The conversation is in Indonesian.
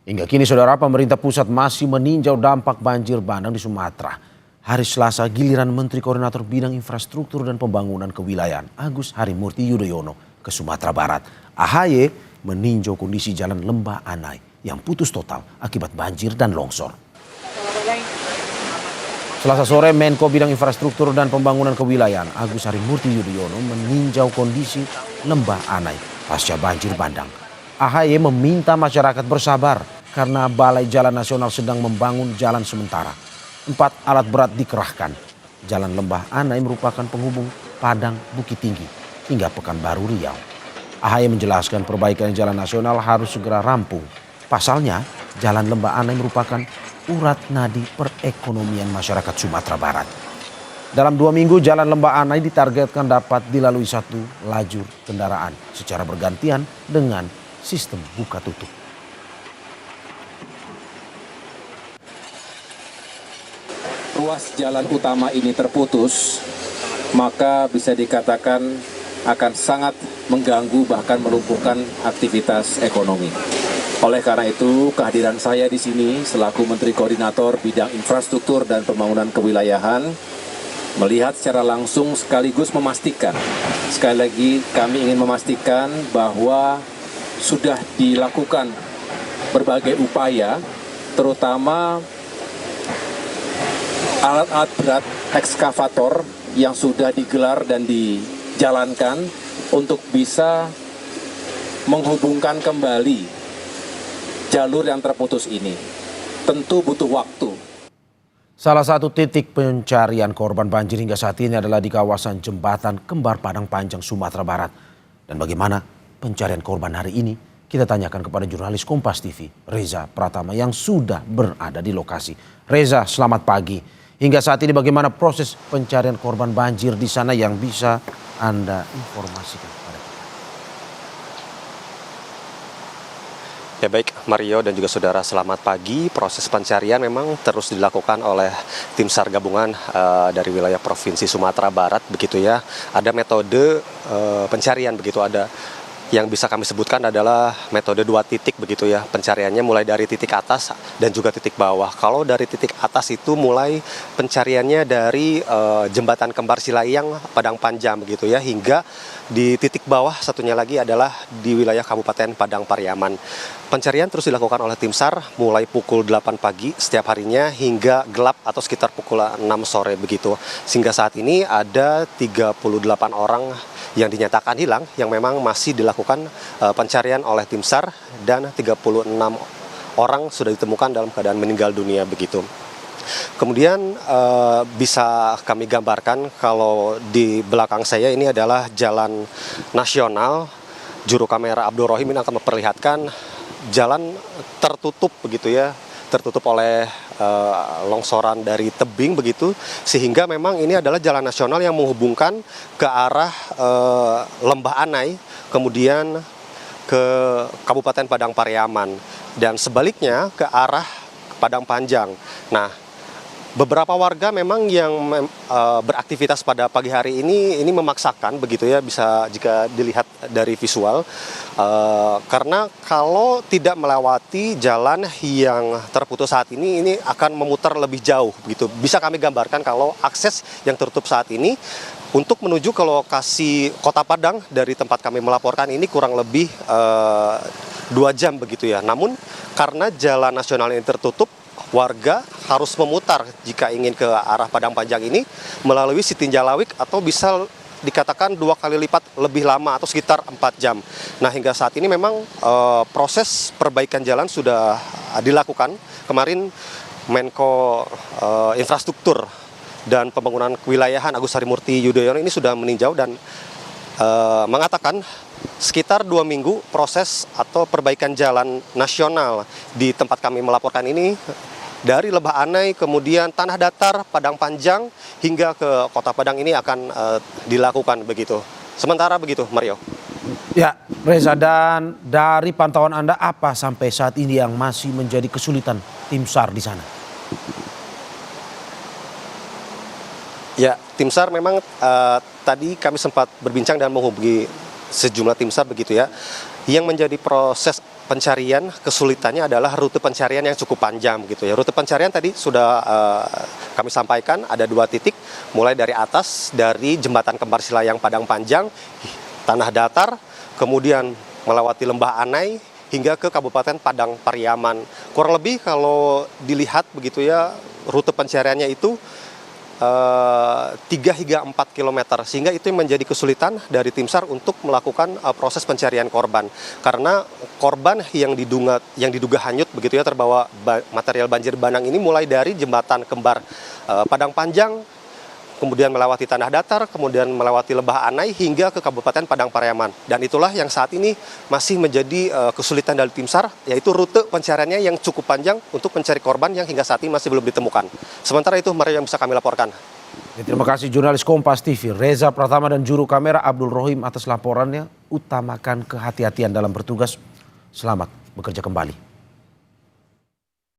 Hingga kini saudara, pemerintah pusat masih meninjau dampak banjir bandang di Sumatera. Hari Selasa giliran Menteri Koordinator Bidang Infrastruktur dan Pembangunan Kewilayahan Agus Harimurti Yudhoyono ke Sumatera Barat. AHY meninjau kondisi jalan Lembah Anai yang putus total akibat banjir dan longsor. Selasa sore, Menko Bidang Infrastruktur dan Pembangunan Kewilayahan Agus Harimurti Yudhoyono meninjau kondisi Lembah Anai pasca banjir bandang. AHY meminta masyarakat bersabar karena Balai Jalan Nasional sedang membangun jalan sementara. 4 alat berat dikerahkan. Jalan Lembah Anai merupakan penghubung Padang Bukit Tinggi hingga Pekanbaru Riau. AHY menjelaskan perbaikan jalan nasional harus segera rampung. Pasalnya, Jalan Lembah Anai merupakan urat nadi perekonomian masyarakat Sumatera Barat. Dalam 2 minggu, Jalan Lembah Anai ditargetkan dapat dilalui 1 lajur kendaraan secara bergantian dengan sistem buka tutup. Ruas jalan utama ini terputus, maka bisa dikatakan akan sangat mengganggu bahkan melumpuhkan aktivitas ekonomi. Oleh karena itu, kehadiran saya di sini selaku Menteri Koordinator Bidang Infrastruktur dan Pembangunan Kewilayahan melihat secara langsung sekaligus memastikan, sekali lagi kami ingin memastikan bahwa sudah dilakukan berbagai upaya, terutama alat-alat berat ekskavator yang sudah digelar dan dijalankan untuk bisa menghubungkan kembali jalur yang terputus ini. Tentu butuh waktu. Salah satu titik pencarian korban banjir hingga saat ini adalah di kawasan Jembatan Kembar Padang Panjang, Sumatera Barat. Dan bagaimana pencarian korban hari ini? Kita tanyakan kepada jurnalis Kompas TV, Reza Pratama yang sudah berada di lokasi. Reza, selamat pagi. Hingga saat ini bagaimana proses pencarian korban banjir di sana yang bisa Anda informasikan kepada kita? Ya baik, Mario dan juga saudara, selamat pagi. Proses pencarian memang terus dilakukan oleh tim SAR gabungan dari wilayah Provinsi Sumatera Barat, begitu ya. Ada metode pencarian, begitu, ada yang bisa kami sebutkan adalah metode 2 titik, begitu ya. Pencariannya mulai dari titik atas dan juga titik bawah. Kalau dari titik atas itu mulai pencariannya dari Jembatan Kembar Silayang Padang Panjang, begitu ya, hingga di titik bawah satunya lagi adalah di wilayah Kabupaten Padang Pariaman. Pencarian terus dilakukan oleh tim SAR mulai pukul 8 pagi setiap harinya hingga gelap atau sekitar pukul 6 sore, begitu. Sehingga saat ini ada 38 orang yang dinyatakan hilang yang memang masih dilakukan pencarian oleh tim SAR, dan 36 orang sudah ditemukan dalam keadaan meninggal dunia, begitu. Kemudian bisa kami gambarkan kalau di belakang saya ini adalah jalan nasional. Juru kamera Abdul Rohim ini akan memperlihatkan jalan tertutup, begitu ya, tertutup oleh longsoran dari tebing, begitu, sehingga memang ini adalah jalan nasional yang menghubungkan ke arah Lembah Anai, kemudian ke Kabupaten Padang Pariaman, dan sebaliknya ke arah Padang Panjang. Nah, beberapa warga memang yang beraktivitas pada pagi hari ini memaksakan, begitu ya, bisa jika dilihat dari visual, karena kalau tidak melewati jalan yang terputus saat ini akan memutar lebih jauh, begitu. Bisa kami gambarkan kalau akses yang tertutup saat ini untuk menuju ke lokasi Kota Padang dari tempat kami melaporkan ini kurang lebih 2 jam, begitu ya. Namun karena jalan nasional ini tertutup, warga harus memutar jika ingin ke arah Padang Panjang ini melalui Sitinjalawik, atau bisa dikatakan 2 kali lipat lebih lama atau sekitar 4 jam. Nah, hingga saat ini memang proses perbaikan jalan sudah dilakukan. Kemarin Menko Infrastruktur dan Pembangunan Kewilayahan Agus Harimurti Yudhoyono ini sudah meninjau dan mengatakan sekitar 2 minggu proses atau perbaikan jalan nasional di tempat kami melaporkan ini, dari Lembah Anai, kemudian Tanah Datar, Padang Panjang, hingga ke Kota Padang ini akan dilakukan, begitu. Sementara begitu, Mario. Ya, Reza, dan dari pantauan Anda apa sampai saat ini yang masih menjadi kesulitan tim SAR di sana? Ya, tim SAR memang tadi kami sempat berbincang dan menghubungi sejumlah tim SAR, begitu ya. Yang menjadi proses pencarian kesulitannya adalah rute pencarian yang cukup panjang gitu ya. Rute pencarian tadi sudah kami sampaikan ada 2 titik, mulai dari atas dari jembatan Kembar Silayang Padang Panjang, tanah datar, kemudian melewati Lembah Anai hingga ke Kabupaten Padang Pariaman. Kurang lebih kalau dilihat begitu ya, rute pencariannya itu 3 hingga 4 km, sehingga itu yang menjadi kesulitan dari tim SAR untuk melakukan proses pencarian korban, karena korban yang diduga hanyut begitu ya, terbawa material banjir bandang ini mulai dari jembatan Kembar Padang Panjang, kemudian melewati tanah datar, kemudian melewati Lembah Anai hingga ke Kabupaten Padang Pariaman. Dan itulah yang saat ini masih menjadi kesulitan dari tim SAR, yaitu rute pencariannya yang cukup panjang untuk mencari korban yang hingga saat ini masih belum ditemukan. Sementara itu, Mario, yang bisa kami laporkan. Terima kasih jurnalis Kompas TV Reza Pratama dan juru kamera Abdul Rohim atas laporannya. Utamakan kehati-hatian dalam bertugas. Selamat bekerja kembali.